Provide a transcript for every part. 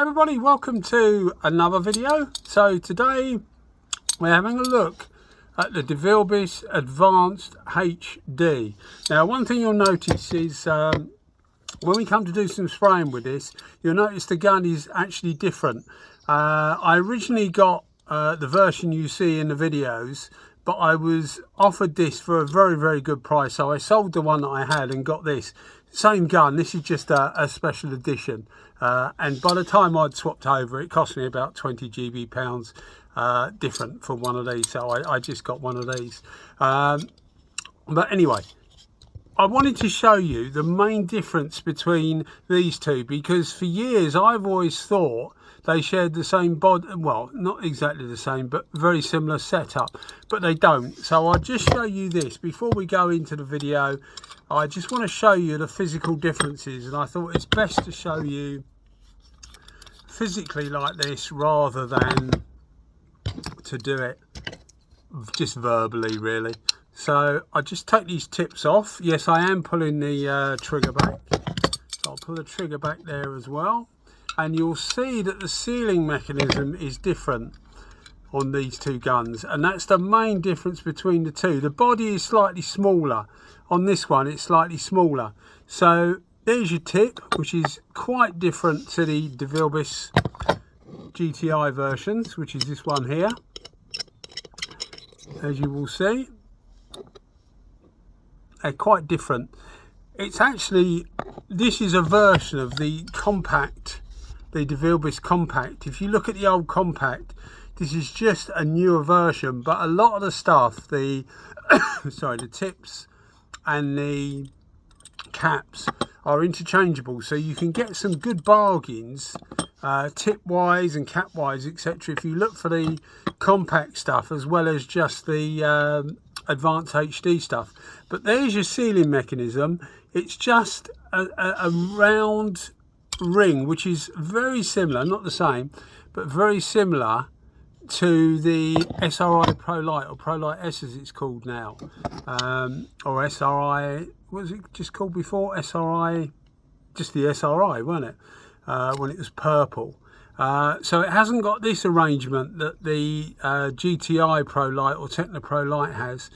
everybody, welcome to another video. So today we're having a look at the Devilbiss Advanced HD. Now one thing you'll notice is when we come to do some spraying with this, you'll notice the gun is actually different. I originally got the version you see in the videos, but I was offered this for a very good price, so I sold the one that I had and got this. Same gun, this is just a special edition, and by the time I'd swapped over, it cost me about 20 GB pounds different for one of these, so I just got one of these. But anyway, I wanted to show you the main difference between these two, because for years I've always thought they shared the same body, well, not exactly the same, but very similar setup, but they don't. So I'll just show you this before we go into the video. I just want to show you the physical differences, and I thought it's best to show you physically like this rather than to do it just verbally, really. So I just take these tips off. Yes, I am pulling the trigger back, so I'll pull the trigger back there as well. And you'll see that the sealing mechanism is different on these two guns, and that's the main difference between the two. The body is slightly smaller. On this one it's slightly smaller. So there's your tip, which is quite different to the Devilbiss GTI versions, which is this one here, as you will see. They're quite different. It's actually, this is a version of the compact, the Devilbiss compact. If you look at the old compact, this is just a newer version, but a lot of the stuff, the sorry, the tips and the caps are interchangeable, so you can get some good bargains tip wise and cap wise, etc., if you look for the compact stuff as well as just the Advanced HD stuff. But there's your sealing mechanism. It's just a round ring, which is very similar, not the same, but very similar to the SRI Pro Light, or Pro Light S as it's called now, or SRI, what was it just called before? SRI, just the SRI, wasn't it, when it was purple. So it hasn't got this arrangement that the GTI Pro Light or Techno Pro Light has,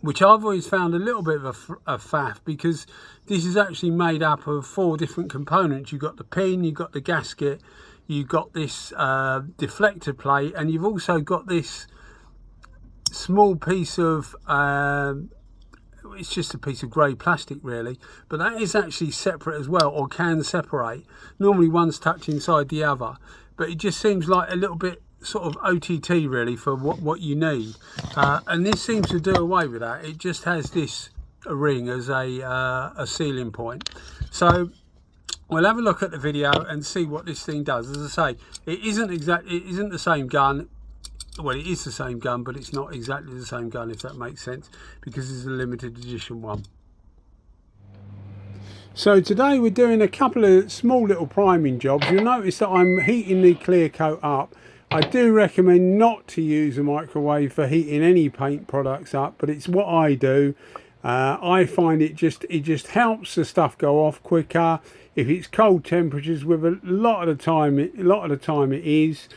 which I've always found a little bit of a faff, because this is actually made up of 4 different components. You've got the pin, you've got the gasket, you've got this deflector plate, and you've also got this small piece of it's just a piece of grey plastic really, but that is actually separate as well, or can separate. Normally one's tucked inside the other, but it just seems like a little bit sort of OTT really for what you need, and this seems to do away with that. It just has this ring as a sealing point. So we'll have a look at the video and see what this thing does. As I say, it isn't the same gun. Well, it is the same gun, but it's not exactly the same gun, if that makes sense, because it's a limited edition one. So today we're doing a couple of small little priming jobs. You'll notice that I'm heating the clear coat up. I do recommend not to use a microwave for heating any paint products up, but it's what I do. I find it just helps the stuff go off quicker if it's cold temperatures. With a lot of the time it is.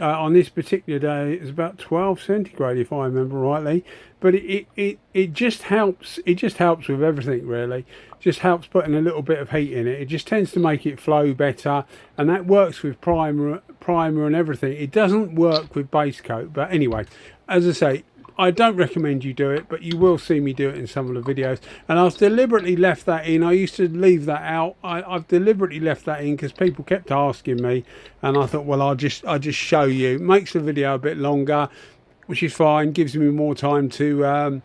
On this particular day it's about 12 centigrade if I remember rightly, but it just helps. It just helps with everything really. Just helps putting a little bit of heat in it. It just tends to make it flow better, and that works with primer and everything. It doesn't work with base coat, but anyway, as I say, I don't recommend you do it, but you will see me do it in some of the videos. And I've deliberately left that in. I used to leave that out. I've deliberately left that in because people kept asking me, and I thought, well, I'll just show you. Makes the video a bit longer, which is fine. Gives me more time to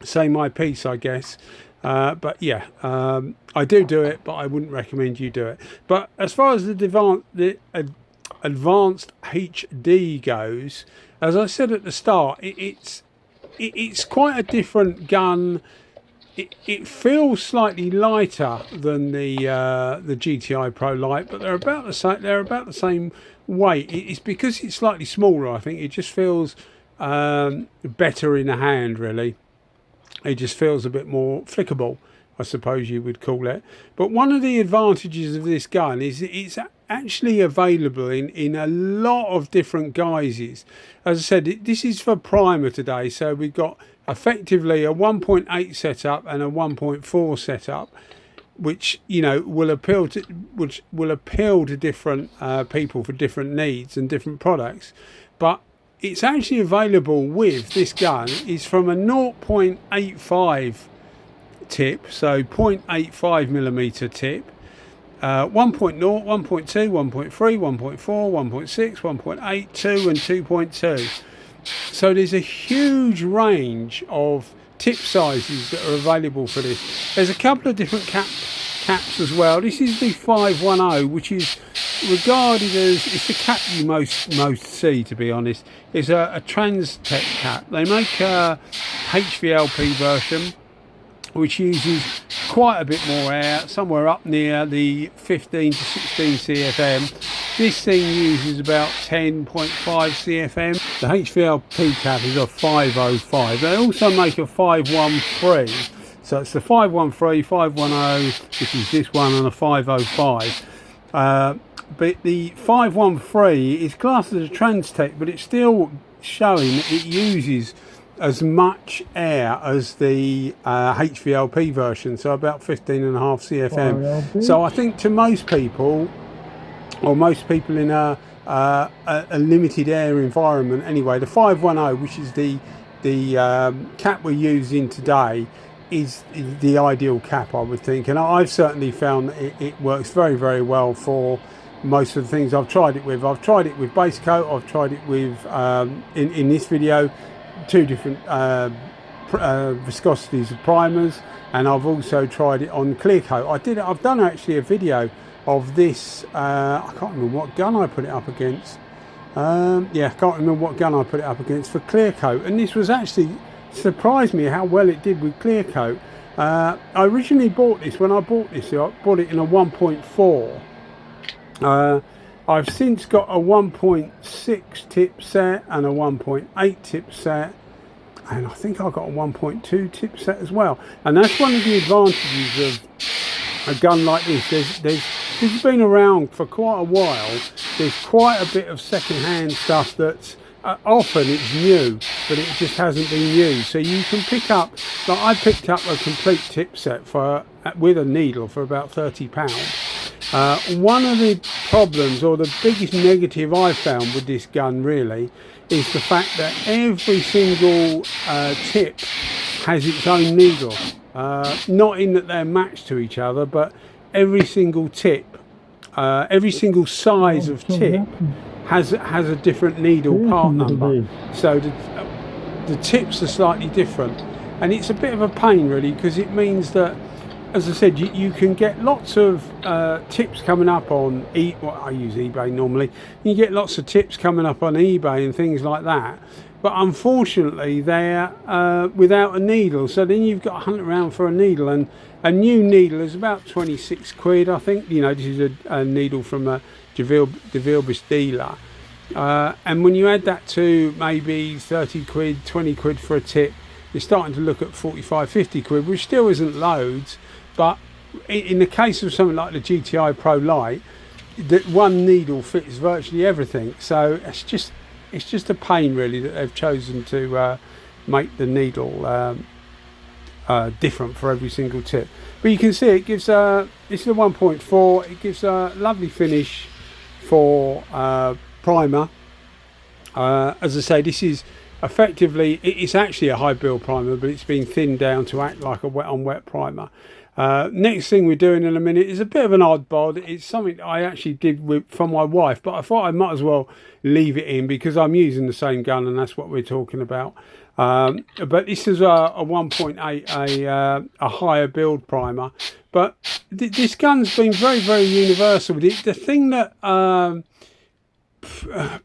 say my piece, I guess. But yeah, I do it, but I wouldn't recommend you do it. But as far as the Advanced HD goes, as I said at the start, it's quite a different gun. It feels slightly lighter than the GTI Pro Light, but they're about the same. They're about the same weight. It's because it's slightly smaller. I think it just feels better in the hand. Really, it just feels a bit more flickable. I suppose you would call it. But one of the advantages of this gun is it's actually available in a lot of different guises. As I said, this is for primer today, so we've got effectively a 1.8 setup and a 1.4 setup, which will appeal to different people for different needs and different products. But it's actually available with this gun is from a 0.85 tip, so 0.85 millimeter tip, 1.0, 1.2, 1.3, 1.4, 1.6, 1.8, 2 and 2.2. So there's a huge range of tip sizes that are available for this. There's a couple of different caps as well. This is the 510, which is regarded as, it's the cap you most see, to be honest. It's a Trans-Tech cap. They make a HVLP version, which uses quite a bit more air, somewhere up near the 15 to 16 CFM. This thing uses about 10.5 CFM. The HVLP cap is a 505. They also make a 513. So it's the 513, 510, which is this one, and a 505. But the 513 is classed as a Trans-Tech, but it's still showing that it uses as much air as the HVLP version, so about 15.5 CFM. So I think to most people, or most people in a limited air environment anyway, the 510, which is the cap we're using today, is the ideal cap, I would think. And I've certainly found that it works very, very well for most of the things I've tried it with. I've tried it with base coat, I've tried it with, in this video, 2 different viscosities of primers, and I've also tried it on clear coat. I've done actually a video of this. I can't remember what gun I put it up against. Yeah, I can't remember what gun I put it up against for clear coat, and this was actually surprised me how well it did with clear coat. I originally bought this, when I bought this, I bought it in a 1.4. I've since got a 1.6 tip set and a 1.8 tip set, and I think I got a 1.2 tip set as well. And that's one of the advantages of a gun like this. This has been around for quite a while. There's quite a bit of second-hand stuff that's often it's new, but it just hasn't been used. So you can pick up, like I picked up a complete tip set with a needle for about £30. One of the problems, or the biggest negative I've found with this gun really, is the fact that every single tip has its own needle. Not in that they're matched to each other, but every single tip, every single size of tip has a different needle part number. So the tips are slightly different, and it's a bit of a pain really, because it means that, as I said, you can get lots of tips coming up on I use eBay normally. You get lots of tips coming up on eBay and things like that, but unfortunately they're without a needle. So then you've got to hunt around for a needle, and a new needle is about 26 quid, I think. This is a needle from a Devilbiss dealer, and when you add that to maybe 30 quid, 20 quid for a tip, you're starting to look at 45, 50 quid, which still isn't loads. But in the case of something like the GTI Pro Lite, that one needle fits virtually everything. So it's just a pain really that they've chosen to make the needle different for every single tip. But you can see it gives this is a 1.4. It gives a lovely finish for primer. As I say, this is effectively, it's actually a high build primer, but it's been thinned down to act like a wet on wet primer. Next thing we're doing in a minute is a bit of an odd bod. It's something that I actually did for my wife, but I thought I might as well leave it in because I'm using the same gun and that's what we're talking about. But this is a 1.8, a higher build primer. But this gun's been very, very universal. The thing that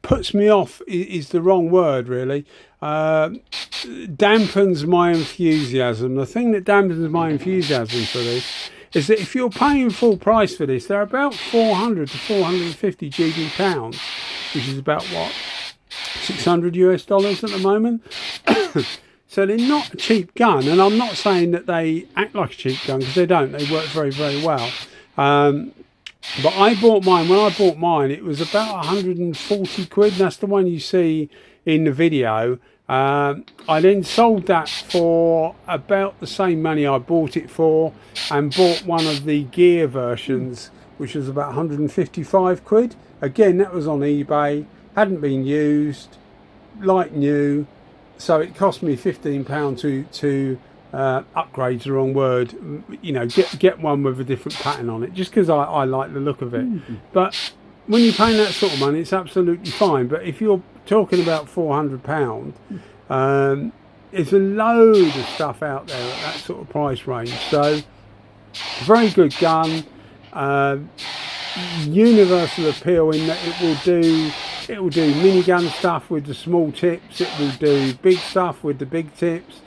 puts me off is the wrong word really, dampens my enthusiasm. The thing that dampens my enthusiasm for this is that if you're paying full price for this, they're about 400 to 450 GB pounds, which is about what, $600 US at the moment. So they're not a cheap gun, and I'm not saying that they act like a cheap gun, because they don't. They work very, very well. But I bought mine, when I bought mine, it was about 140 quid. And that's the one you see in the video. I then sold that for about the same money I bought it for, and bought one of the gear versions, which was about 155 quid. Again, that was on eBay, hadn't been used, like new. So it cost me £15 to upgrade's the wrong word, you know, get one with a different pattern on it, just because I like the look of it. But when you're paying that sort of money, it's absolutely fine. But if you're talking about £400, there's a load of stuff out there at that sort of price range. So very good gun, universal appeal in that it will do minigun stuff with the small tips, it will do big stuff with the big tips,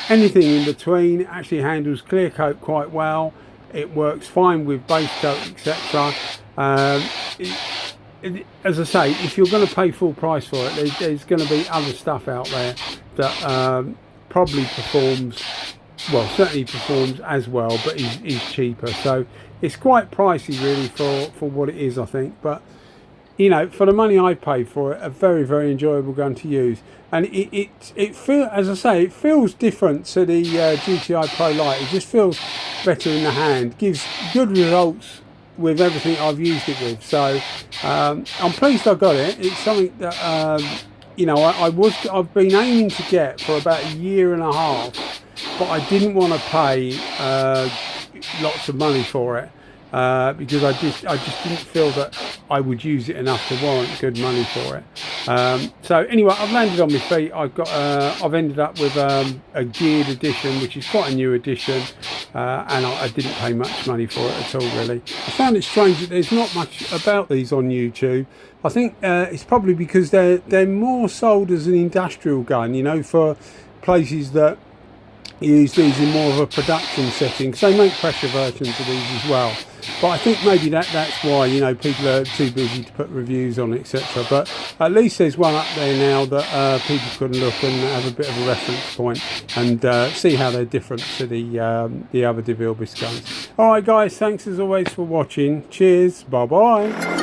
anything in between. It actually handles clear coat quite well. It works fine with base coat, etc. As I say, if you're going to pay full price for it, there's going to be other stuff out there that probably performs, well, certainly performs as well, but is cheaper. So it's quite pricey really for what it is, I think. But you know, for the money I paid for it, a very, very enjoyable gun to use. And it feels, as I say, it feels different to the GTI Pro Light. It just feels better in the hand, gives good results with everything I've used it with. So I'm pleased I got it. It's something that you know, I've been aiming to get for about a year and a half, but I didn't want to pay lots of money for it. Because I just didn't feel that I would use it enough to warrant good money for it. So anyway, I've landed on my feet. I've ended up with a geared edition, which is quite a new edition, and I didn't pay much money for it at all, really. I found it strange that there's not much about these on YouTube. I think it's probably because they're more sold as an industrial gun, you know, for places that use these in more of a production setting, because they make pressure versions of these as well. But I think maybe that's why, you know, people are too busy to put reviews on, etc. But at least there's one up there now that people can look and have a bit of a reference point and see how they're different to the other Devilbiss guns. All right, guys, thanks as always for watching. Cheers, bye bye.